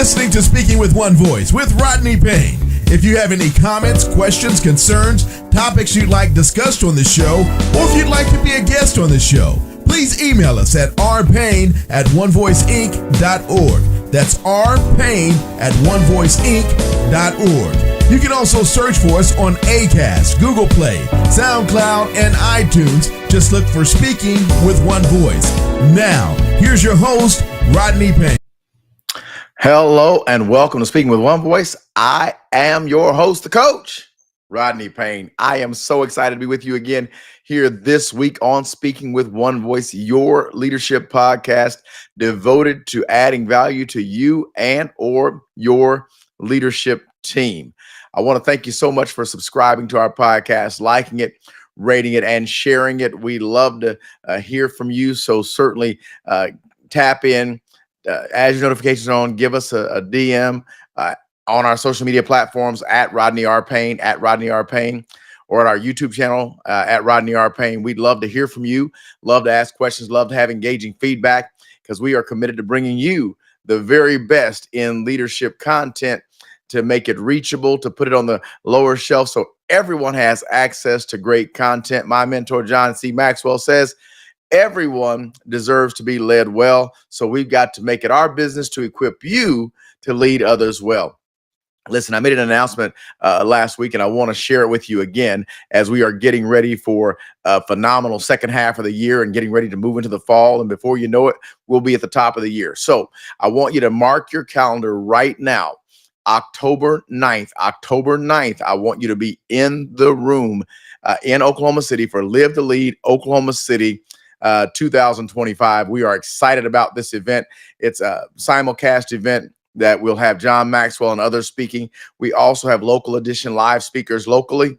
listening to Speaking with One Voice with Rodney Payne. If you have any comments, questions, concerns, topics you'd like discussed on the show, or if you'd like to be a guest on the show, please email us at rpayne@onevoiceinc.org. That's rpayne@onevoiceinc.org. You can also search for us on Acast, Google Play, SoundCloud, and iTunes. Just look for Speaking with One Voice. Now, here's your host, Rodney Payne. Hello and welcome to Speaking with One Voice. I am your host, the coach, Rodney Payne. I am so excited to be with you again here this week on Speaking with One Voice, your leadership podcast devoted to adding value to you and or your leadership team. I want to thank you so much for subscribing to our podcast, liking it, rating it, and sharing it. We love to hear from you, so certainly tap in. As your notifications are on, give us a DM on our social media platforms at Rodney R. Payne, or at our YouTube channel at Rodney R. Payne. We'd love to hear from you, love to ask questions, love to have engaging feedback, because we are committed to bringing you the very best in leadership content to make it reachable, to put it on the lower shelf so everyone has access to great content. My mentor, John C. Maxwell, says, everyone deserves to be led well, so we've got to make it our business to equip you to lead others well. Listen, I made an announcement last week, and I want to share it with you again as we are getting ready for a phenomenal second half of the year and getting ready to move into the fall. And before you know it, we'll be at the top of the year. So I want you to mark your calendar right now. October 9th, I want you to be in the room in Oklahoma City for Live to Lead Oklahoma City 2025. We are excited about this event. It's a simulcast event that will have John Maxwell and others speaking. We also have local edition live speakers locally.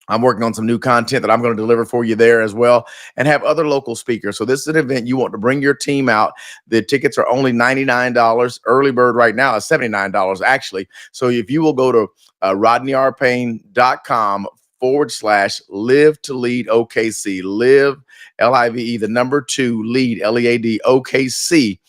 I'm working on some new content that I'm going to deliver for you there as well, and have other local speakers. So this is an event you want to bring your team out. The tickets are only $99. Early bird right now is $79 actually. So if you will go to rodneyrpayne.com/live to lead OKC, live LIVE, the number 2, lead LEAD OKC.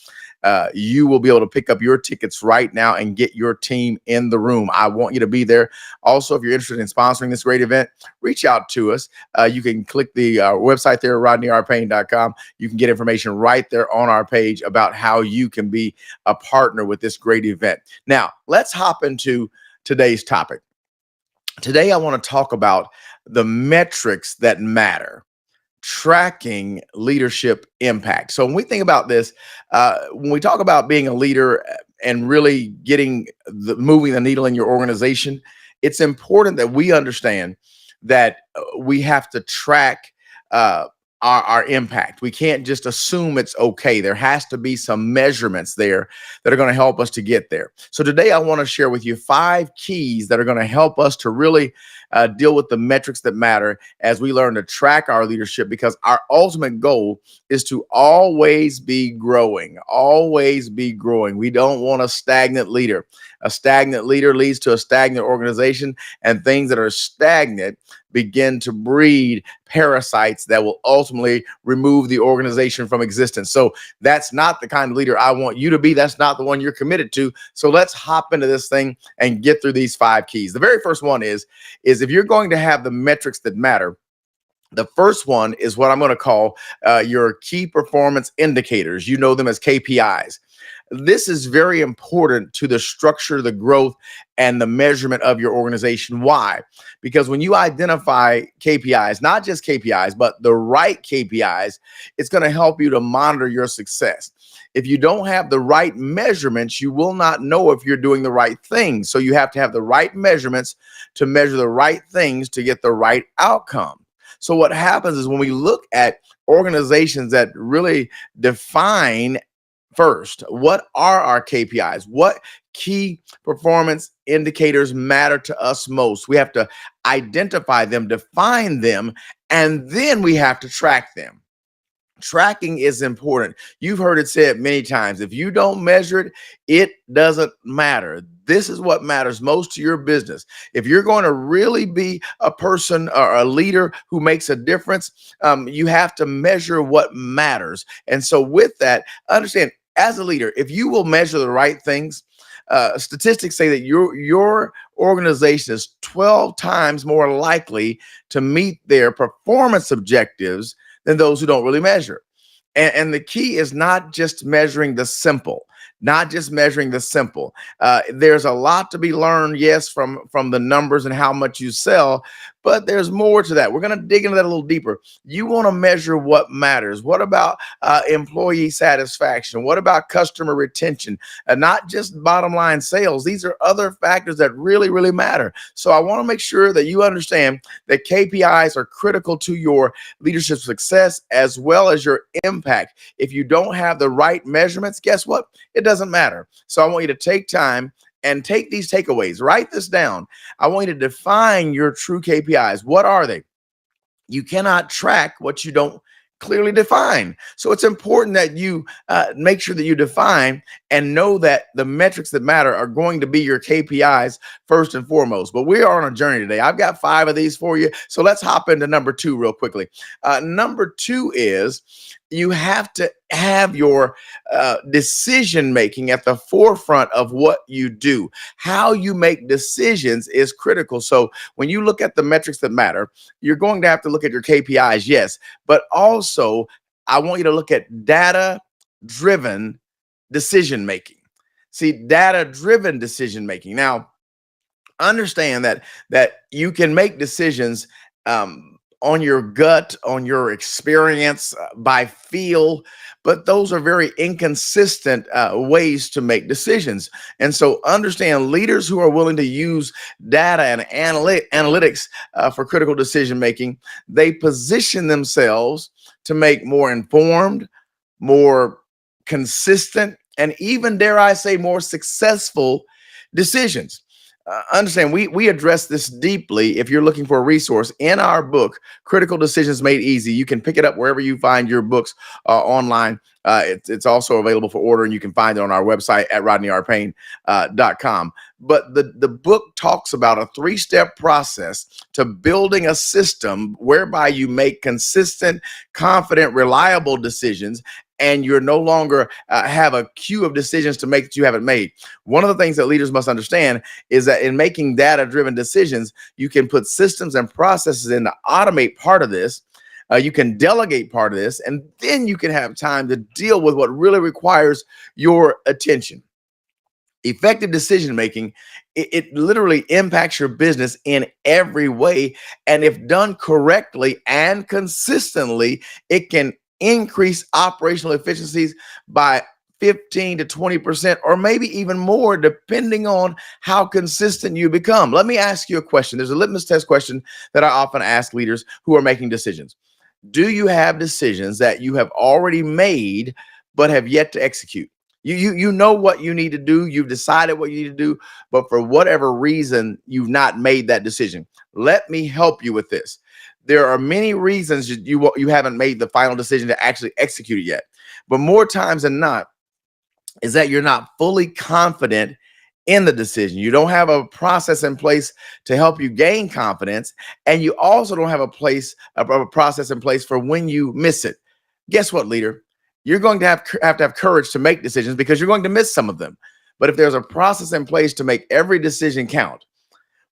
You will be able to pick up your tickets right now and get your team in the room. I want you to be there. Also, if you're interested in sponsoring this great event, reach out to us. You can click the website there, rodneyrpayne.com. You can get information right there on our page about how you can be a partner with this great event. Now, let's hop into today's topic. Today, I want to talk about the metrics that matter. Tracking leadership impact. So when we think about this, when we talk about being a leader and really moving the needle in your organization, it's important that we understand that we have to track our impact. We can't just assume it's okay. There has to be some measurements there that are going to help us to get there. So today I want to share with you 5 keys that are going to help us to really deal with the metrics that matter as we learn to track our leadership, because our ultimate goal is to always be growing, always be growing. We don't want a stagnant leader. A stagnant leader leads to a stagnant organization, and things that are stagnant begin to breed parasites that will ultimately remove the organization from existence. So that's not the kind of leader I want you to be. That's not the one you're committed to. So let's hop into this thing and get through these 5 keys. The very first one is if you're going to have the metrics that matter, the first one is what I'm going to call your key performance indicators. You know them as KPIs. This is very important to the structure, the growth, and the measurement of your organization. Why? Because when you identify KPIs, not just KPIs, but the right KPIs, it's going to help you to monitor your success. If you don't have the right measurements, you will not know if you're doing the right things. So you have to have the right measurements to measure the right things to get the right outcome. So what happens is when we look at organizations that really define first, what are our KPIs? What key performance indicators matter to us most? We have to identify them, define them, and then we have to track them. Tracking is important. You've heard it said many times. If you don't measure it, it doesn't matter. This is what matters most to your business. If you're going to really be a person or a leader who makes a difference, you have to measure what matters. And so with that, understand, as a leader, if you will measure the right things, Statistics say that your organization is 12 times more likely to meet their performance objectives than those who don't really measure. And the key is not just measuring the simple, not just measuring the simple. There's a lot to be learned, yes, from the numbers and how much you sell, but there's more to that. We're going to dig into that a little deeper. You want to measure what matters. What about employee satisfaction? What about customer retention? Not just bottom line sales. These are other factors that really, really matter. So I want to make sure that you understand that KPIs are critical to your leadership success as well as your impact. If you don't have the right measurements, guess what? It doesn't matter. So I want you to take time and take these takeaways. Write this down. I want you to define your true KPIs. What are they? You cannot track what you don't clearly define. So it's important that you make sure that you define and know that the metrics that matter are going to be your KPIs first and foremost. But we are on a journey today. I've got 5 of these for you. So let's hop into number 2 real quickly. Number 2 is you have to have your decision making at the forefront of what you do. How you make decisions is critical. So when you look at the metrics that matter, you're going to have to look at your KPIs, yes, but also I want you to look at data driven decision making. See, data driven decision making. Now, understand that you can make decisions on your gut, on your experience, by feel, but those are very inconsistent ways to make decisions. And so understand leaders who are willing to use data and analytics for critical decision making, they position themselves to make more informed, more consistent, and even, dare I say, more successful decisions. Understand, we address this deeply. If you're looking for a resource in our book, Critical Decisions Made Easy, you can pick it up wherever you find your books online. It's also available for order, and you can find it on our website at rodneyrpayne.com. But the book talks about a 3-step process to building a system whereby you make consistent, confident, reliable decisions, and you're no longer have a queue of decisions to make that you haven't made. One of the things that leaders must understand is that in making data-driven decisions, you can put systems and processes in to automate part of this. You can delegate part of this, and then you can have time to deal with what really requires your attention. Effective decision making, it literally impacts your business in every way. And if done correctly and consistently, it can increase operational efficiencies by 15 to 20%, or maybe even more, depending on how consistent you become. Let me ask you a question. There's a litmus test question that I often ask leaders who are making decisions. Do you have decisions that you have already made but have yet to execute? You know what you need to do. You've decided what you need to do, but for whatever reason, you've not made that decision. Let me help you with this. There are many reasons you haven't made the final decision to actually execute it yet. But more times than not, is that you're not fully confident in the decision. You don't have a process in place to help you gain confidence, and you also don't have a process in place for when you miss it. Guess what, leader? You're going to have courage to make decisions because you're going to miss some of them. But if there's a process in place to make every decision count,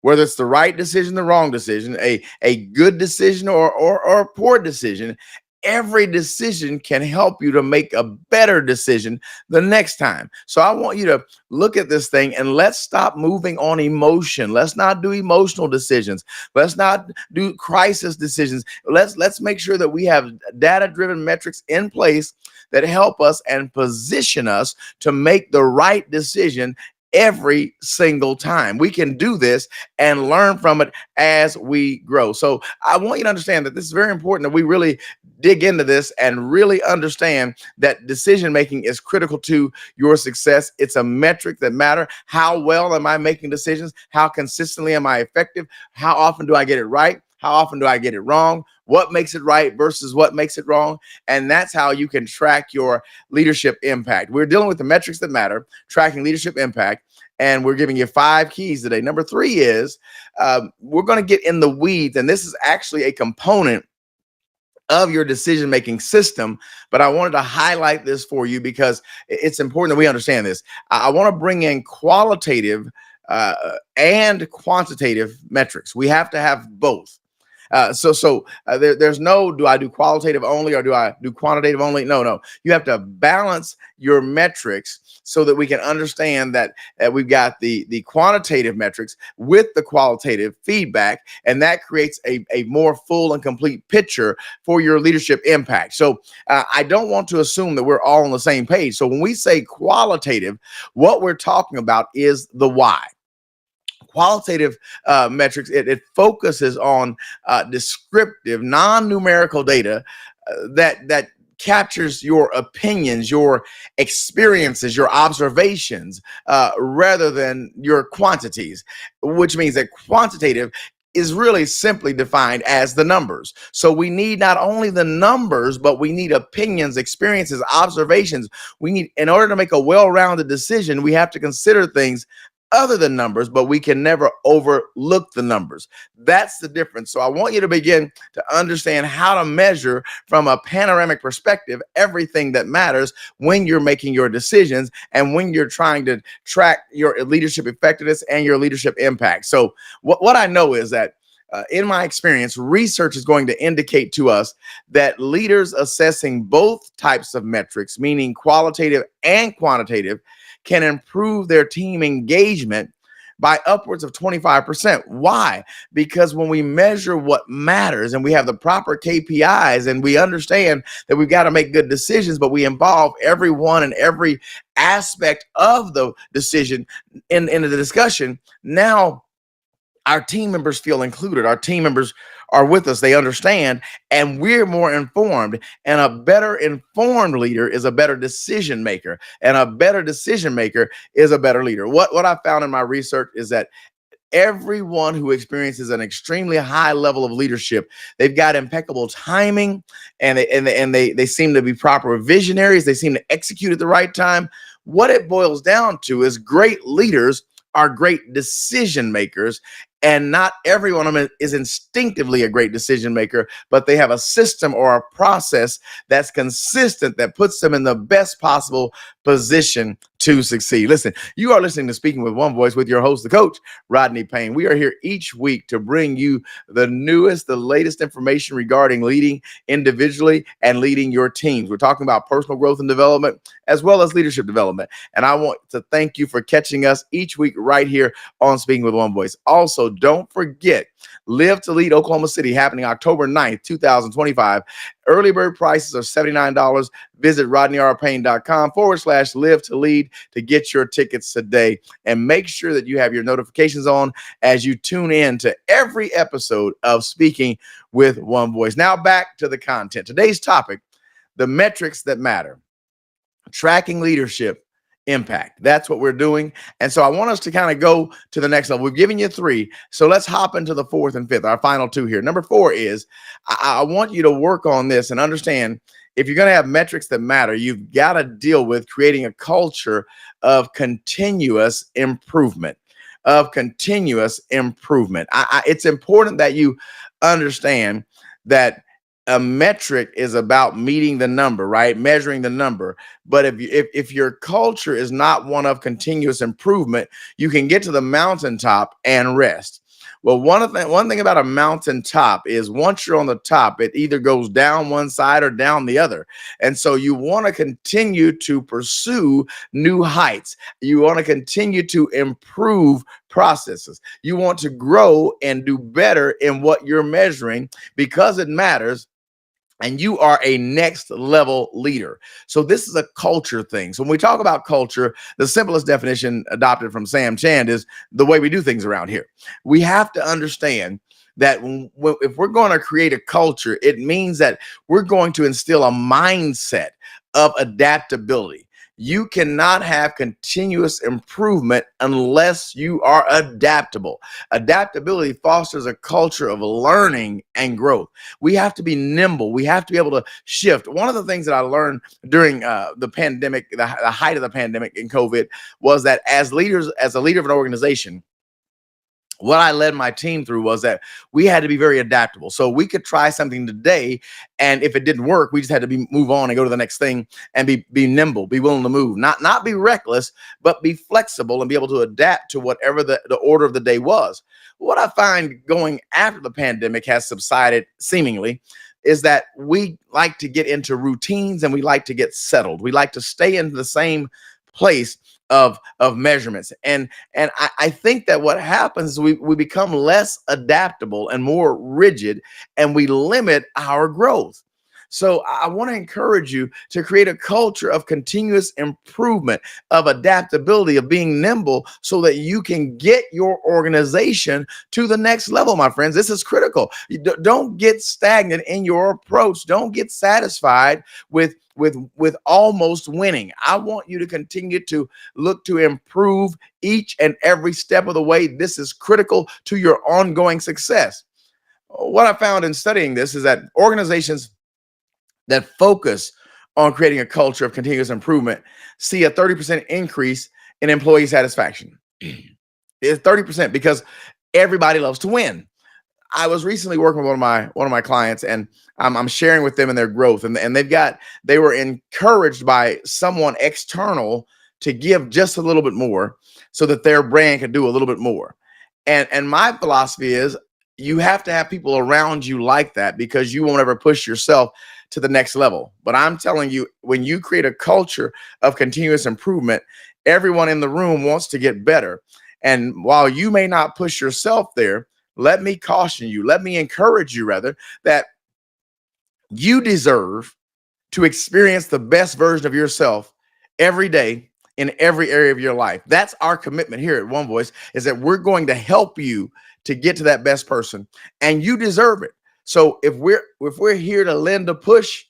whether it's the right decision, the wrong decision, a good decision or a poor decision, every decision can help you to make a better decision the next time. So I want you to look at this thing and let's stop moving on emotion. Let's not do emotional decisions. Let's not do crisis decisions. Let's make sure that we have data-driven metrics in place that help us and position us to make the right decision every single time. We can do this and learn from it as we grow. So I want you to understand that this is very important that we really dig into this and really understand that decision making is critical to your success. It's a metric that matters. How well am I making decisions? How consistently am I effective? How often do I get it right? How often do I get it wrong? What makes it right versus what makes it wrong? And that's how you can track your leadership impact. We're dealing with the metrics that matter, tracking leadership impact, and we're giving you 5 keys today. Number 3 is we're going to get in the weeds, and this is actually a component of your decision-making system. But I wanted to highlight this for you because it's important that we understand this. I want to bring in qualitative and quantitative metrics. We have to have both. There's no, do I do qualitative only or do I do quantitative only? No. You have to balance your metrics so that we can understand that we've got the quantitative metrics with the qualitative feedback, and that creates a more full and complete picture for your leadership impact. So I don't want to assume that we're all on the same page. So when we say qualitative, what we're talking about is the why. Qualitative metrics, it focuses on descriptive, non-numerical data that captures your opinions, your experiences, your observations, rather than your quantities, which means that quantitative is really simply defined as the numbers. So we need not only the numbers, but we need opinions, experiences, observations. We need, in order to make a well-rounded decision, we have to consider things other than numbers, but we can never overlook the numbers. That's the difference. So I want you to begin to understand how to measure from a panoramic perspective everything that matters when you're making your decisions and when you're trying to track your leadership effectiveness and your leadership impact. So what I know is that in my experience, research is going to indicate to us that leaders assessing both types of metrics, meaning qualitative and quantitative, can improve their team engagement by upwards of 25%. Why? Because when we measure what matters and we have the proper KPIs and we understand that we've got to make good decisions, but we involve everyone and every aspect of the decision in the discussion, now our team members feel included. Our team members are with us. They understand, and we're more informed. And a better informed leader is a better decision maker, and a better decision maker is a better leader. What I found in my research is that everyone who experiences an extremely high level of leadership, they've got impeccable timing, and they seem to be proper visionaries. They seem to execute at the right time. What it boils down to is great leaders are great decision makers, and not every one of them is instinctively a great decision maker, but they have a system or a process that's consistent that puts them in the best possible position to succeed. Listen, you are listening to Speaking with One Voice with your host, the coach, Rodney Payne. We are here each week to bring you the newest, the latest information regarding leading individually and leading your teams. We're talking about personal growth and development as well as leadership development. And I want to thank you for catching us each week right here on Speaking with One Voice. Also, don't forget, Live to Lead Oklahoma City, happening October 9th, 2025. Early bird prices are $79. Visit rodneyrpayne.com/live to lead to get your tickets today. And make sure that you have your notifications on as you tune in to every episode of Speaking with One Voice. Now back to the content. Today's topic, the metrics that matter. Tracking leadership impact. That's what we're doing. And so I want us to kind of go to the next level. We've given you 3. So let's hop into the 4th and 5th, our final 2 here. Number 4 is I want you to work on this and understand, if you're going to have metrics that matter, you've got to deal with creating a culture of continuous improvement. It's important that you understand that a metric is about meeting the number, right? Measuring the number. But if your culture is not one of continuous improvement, you can get to the mountaintop and rest. Well, one thing about a mountaintop is once you're on the top, it either goes down one side or down the other. And so you want to continue to pursue new heights. You want to continue to improve processes. You want to grow and do better in what you're measuring because it matters. And you are a next level leader. So this is a culture thing. So when we talk about culture, the simplest definition adopted from Sam Chand is the way we do things around here. We have to understand that if we're going to create a culture, it means that we're going to instill a mindset of adaptability. You cannot have continuous improvement unless you are adaptable. Adaptability fosters a culture of learning and growth. We have to be nimble. We have to be able to shift. One of the things that I learned during the pandemic, the height of the pandemic in COVID, was that as a leader of an organization, what I led my team through was that we had to be very adaptable. So we could try something today, and if it didn't work, we just had to move on and go to the next thing and be nimble, be willing to move, not be reckless, but be flexible and be able to adapt to whatever the order of the day was. What I find going after the pandemic has subsided seemingly is that we like to get into routines and we like to get settled. We like to stay in the same place of measurements. And I think that what happens is we become less adaptable and more rigid, and we limit our growth. So I want to encourage you to create a culture of continuous improvement, of adaptability, of being nimble so that you can get your organization to the next level, my friends. This is critical. Don't get stagnant in your approach. Don't get satisfied with almost winning. I want you to continue to look to improve each and every step of the way. This is critical to your ongoing success. What I found in studying this is that organizations that focus on creating a culture of continuous improvement see a 30% increase in employee satisfaction. It's 30% because everybody loves to win. I was recently working with one of my clients, and I'm sharing with them in their growth, and they were encouraged by someone external to give just a little bit more so that their brand could do a little bit more. And my philosophy is you have to have people around you like that, because you won't ever push yourself to the next level. But I'm telling you, when you create a culture of continuous improvement, everyone in the room wants to get better. And while you may not push yourself there, let me caution you, let me encourage you rather, that you deserve to experience the best version of yourself every day in every area of your life. That's our commitment here at One Voice, is that we're going to help you to get to that best person, and you deserve it. So if we're here to lend a push,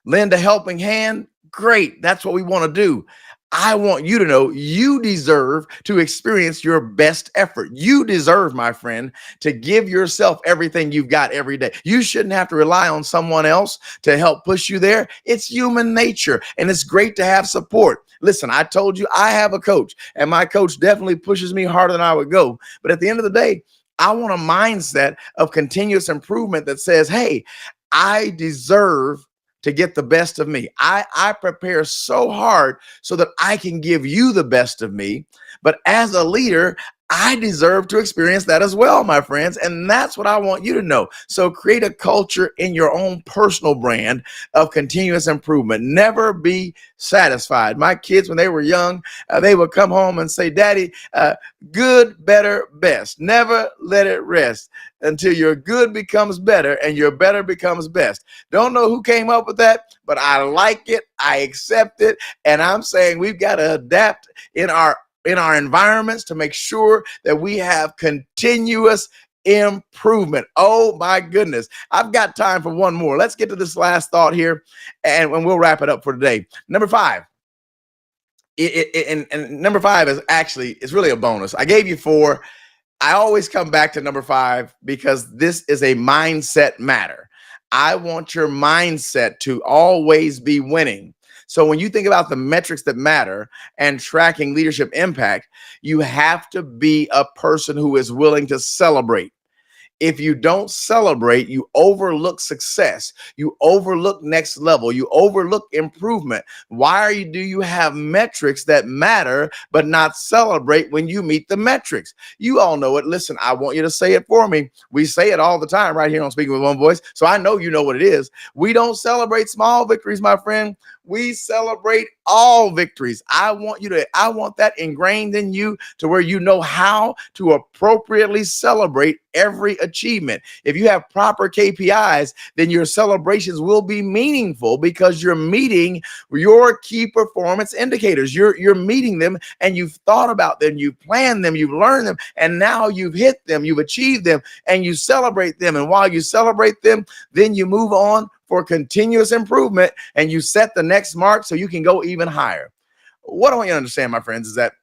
lend a helping hand, great. That's what we want to do. I want you to know you deserve to experience your best effort. You deserve, my friend, to give yourself everything you've got every day. You shouldn't have to rely on someone else to help push you there. It's human nature, and it's great to have support. Listen, I told you I have a coach, and my coach definitely pushes me harder than I would go. But at the end of the day, I want a mindset of continuous improvement that says, hey, I deserve to get the best of me. I prepare so hard so that I can give you the best of me. But as a leader, I deserve to experience that as well, my friends. And that's what I want you to know. So create a culture in your own personal brand of continuous improvement. Never be satisfied. My kids, when they were young, they would come home and say, Daddy, good, better, best. Never let it rest until your good becomes better and your better becomes best. Don't know who came up with that, but I like it. I accept it. And I'm saying we've got to adapt in our environments to make sure that we have continuous improvement. Oh my goodness. I've got time for one more. Let's get to this last thought here, and we'll wrap it up for today. Number 5. And number 5 is actually, it's really a bonus. I gave you 4. I always come back to number 5 because this is a mindset matter. I want your mindset to always be winning. So when you think about the metrics that matter and tracking leadership impact, you have to be a person who is willing to celebrate. If you don't celebrate, you overlook success. You overlook next level. You overlook improvement. Why do you have metrics that matter but not celebrate when you meet the metrics? You all know it. Listen, I want you to say it for me. We say it all the time right here on Speaking with One Voice, so I know you know what it is. We don't celebrate small victories, my friend. We celebrate all victories. I want that ingrained in you to where you know how to appropriately celebrate every achievement. If you have proper KPIs, then your celebrations will be meaningful because you're meeting your key performance indicators. You're meeting them, and you've thought about them, you've planned them, you've learned them, and now you've hit them, you've achieved them, and you celebrate them. And while you celebrate them, then you move on for continuous improvement, and you set the next mark so you can go even higher. What I want you to understand, my friends, is that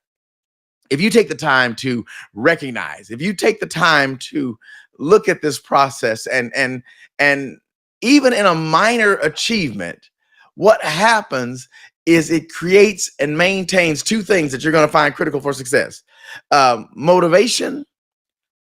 if you take the time to recognize, if you take the time to look at this process, and even in a minor achievement, what happens is it creates and maintains 2 things that you're going to find critical for success: motivation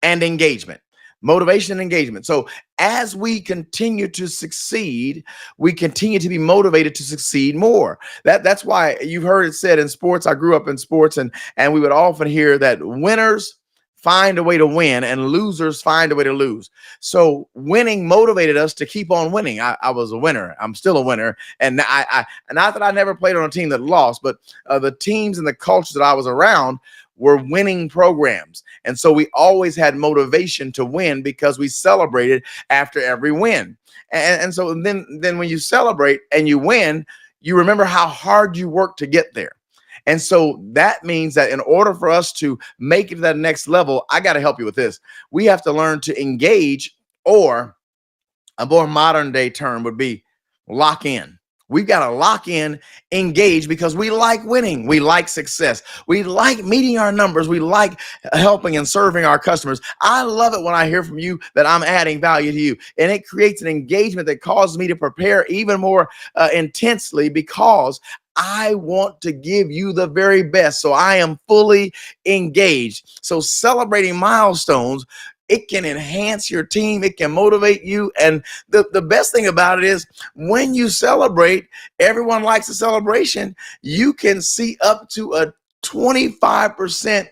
and engagement. Motivation and engagement. So as we continue to succeed, we continue to be motivated to succeed more. That's why you've heard it said in sports. I grew up in sports, and we would often hear that winners find a way to win and losers find a way to lose. So winning motivated us to keep on winning. I was a winner. I'm still a winner. And I not that I never played on a team that lost, but the teams and the cultures that I was around were winning programs. And so we always had motivation to win because we celebrated after every win. And so then when you celebrate and you win, you remember how hard you worked to get there. And so that means that in order for us to make it to that next level, I got to help you with this. We have to learn to engage, or a more modern day term would be lock in. We've got to lock in, engage, because we like winning. We like success. We like meeting our numbers. We like helping and serving our customers. I love it when I hear from you that I'm adding value to you. And it creates an engagement that causes me to prepare even more intensely, because I want to give you the very best. So I am fully engaged. So celebrating milestones, it can enhance your team. It can motivate you. And the best thing about it is when you celebrate, everyone likes a celebration. You can see up to a 25%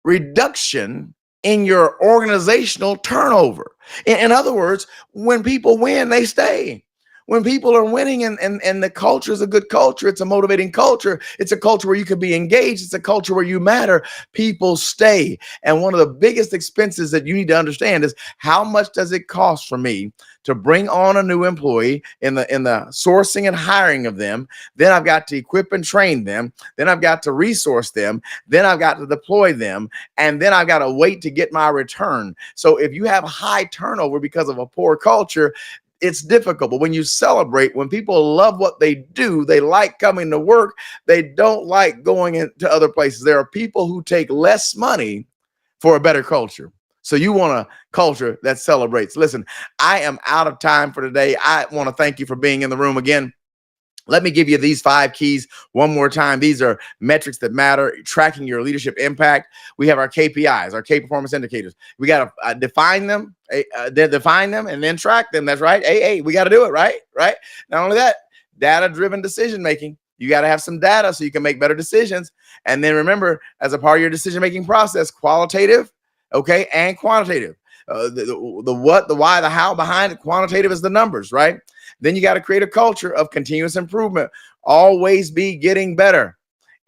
reduction in your organizational turnover. In other words, when people win, they stay. When people are winning and the culture is a good culture, it's a motivating culture. It's a culture where you can be engaged. It's a culture where you matter. People stay. And one of the biggest expenses that you need to understand is, how much does it cost for me to bring on a new employee in the sourcing and hiring of them? Then I've got to equip and train them. Then I've got to resource them. Then I've got to deploy them. And then I've got to wait to get my return. So if you have high turnover because of a poor culture, it's difficult. But when you celebrate, when people love what they do, they like coming to work. They don't like going into other places. There are people who take less money for a better culture. So you want a culture that celebrates. Listen, I am out of time for today. I want to thank you for being in the room again. Let me give you these 5 keys one more time. These are metrics that matter, tracking your leadership impact. We have our KPIs, our key performance indicators. We got to define them and then track them. That's right. Hey, we got to do it, right? Not only that, data-driven decision-making. You got to have some data so you can make better decisions. And then remember, as a part of your decision-making process, qualitative, okay, and quantitative. The what, the why, the how behind it. Quantitative is the numbers, right? Then you got to create a culture of continuous improvement. Always be getting better.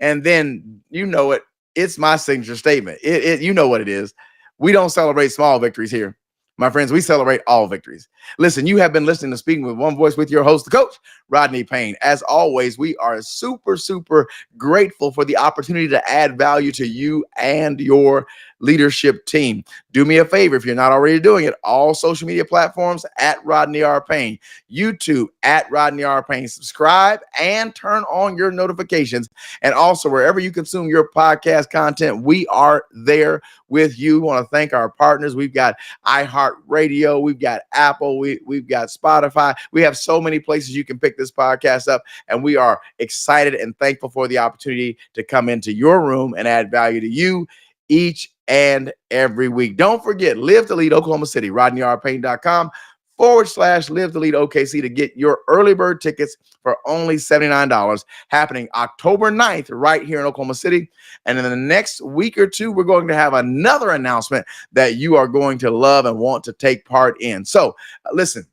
And then, you know it, it's my signature statement. You know what it is. We don't celebrate small victories here. My friends, we celebrate all victories. Listen, you have been listening to Speaking with One Voice with your host, the coach, Rodney Payne. As always, we are super, super grateful for the opportunity to add value to you and your leadership team. Do me a favor, if you're not already doing it, all social media platforms at Rodney R. Payne, YouTube at Rodney R. Payne. Subscribe and turn on your notifications. And also, wherever you consume your podcast content, we are there with you. We want to thank our partners. We've got iHeartRadio, we've got Apple, we've got Spotify. We have so many places you can pick this podcast up, and we are excited and thankful for the opportunity to come into your room and add value to you each and every week. Don't forget, Live to Lead Oklahoma City, RodneyRPayne.com/Live to Lead OKC to get your early bird tickets for only $79, happening October 9th right here in Oklahoma City. And in the next week or two, we're going to have another announcement that you are going to love and want to take part in. So listen,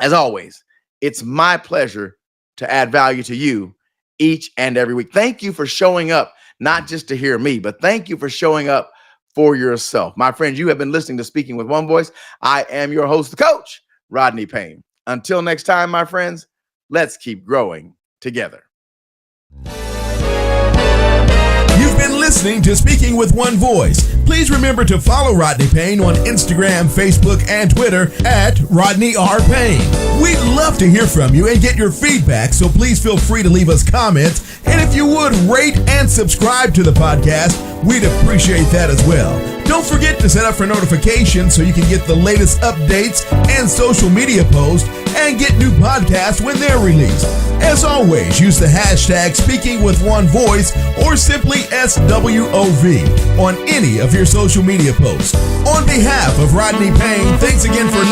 as always, it's my pleasure to add value to you each and every week. Thank you for showing up, not just to hear me, but thank you for showing up for yourself. My friends, you have been listening to Speaking with One Voice. I am your host, the coach, Rodney Payne. Until next time, my friends, let's keep growing together. You've been listening to Speaking with One Voice. Please remember to follow Rodney Payne on Instagram, Facebook, and Twitter at Rodney R. Payne. We'd love to hear from you and get your feedback, so please feel free to leave us comments. And if you would, rate and subscribe to the podcast, we'd appreciate that as well. Don't forget to set up for notifications so you can get the latest updates and social media posts and get new podcasts when they're released. As always, use the hashtag Speaking with One Voice or simply SWOV on any of your social media posts. On behalf of Rodney Payne, thanks again for listening.